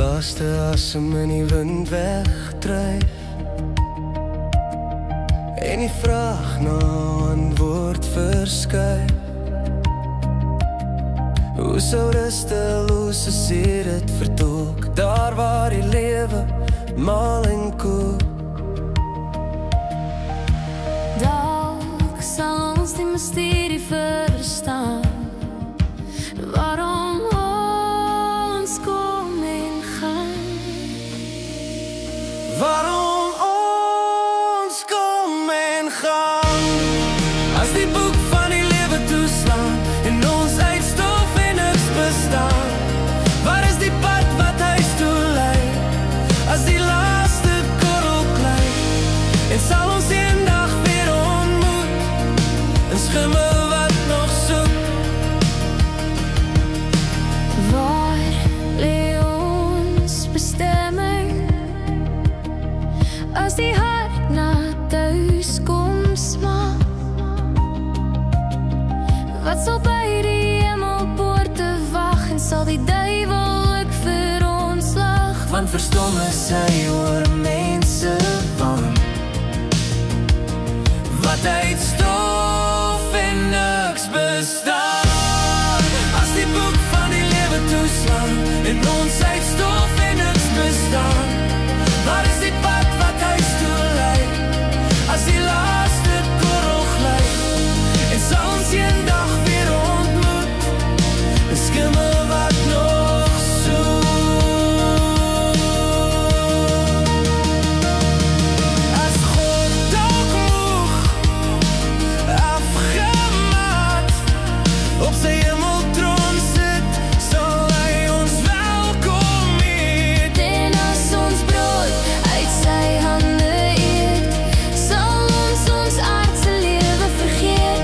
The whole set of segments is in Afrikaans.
laaste asem in die wind wegdryf en die vraag na antwoord verskuif. Hoe sou rustelose sê dit vertolk, daar waar die lewe mal en kook. Dalk sal ons die mysterie verstaan, waarom ons kom en gaan. Waarom ons kom en gaan, as die boek van die lewe toeslaan en ons uitstof en niks bestaan. Waar is die pad wat huis toe lei, as die laaste korrel klei, en sal ons eendag weer ontmoet, in schimmel wat nog soek. Waar lê ons bestemming, as die hart na thuis kom smaak? Wat sal by die hemelpoorte wag, en sal die duivel ook vir ons lag? Want verstom is hy oor mense van, wat uitstof en niks bestaan. As die boek van die lewe toeslaan en ons uitstof en niks bestaan. Waar is die pad wat huis toe lei, as die laaste korrel glij, en sal ons eendag weer ontmoet, 'n skimmel wat nog soek. As God dalk moeg, afgemaak, op sy hemeltroon sit, sal hy ons welkom heet. En as ons brood uit sy hande eet, sal ons aardse lewe vergeet.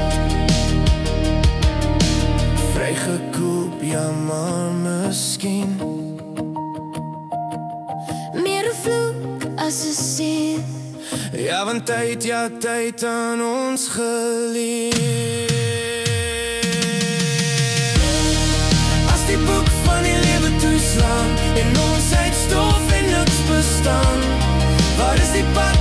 Vrygekoop, ja maar miskien Meer 'n vloek as 'n seën. ja, want tyd, ja tyd aan ons geleer. As die boek van die lewe toeslaan en ons uitstof en niks bestaan. Waar is die pad